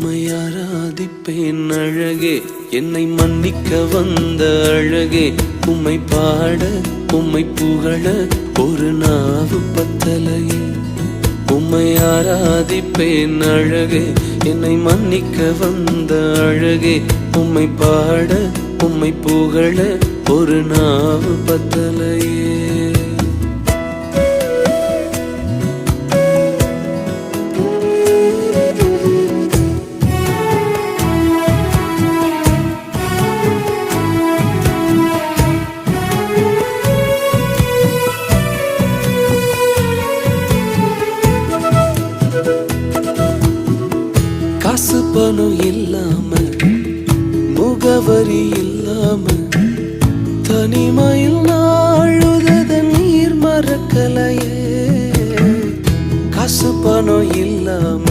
உம்மை ஆராதிப்பேன் அழகே, என்னை மன்னிக்க வந்த அழகே. உம்மை பாட உம்மை புகழ ஒரு நாவு பத்தலையே. உம்மை ஆராதிப்பேன் அழகே, என்னை மன்னிக்க வந்த அழகே. உம்மை பாட உம்மை புகழ ஒரு நாவு பத்தலையே. காசு பணம் இல்லாம, முகவரி இல்லாம, தனிமையில் நாழுத நீர் மறக்கலையே. காசு பணம் இல்லாம,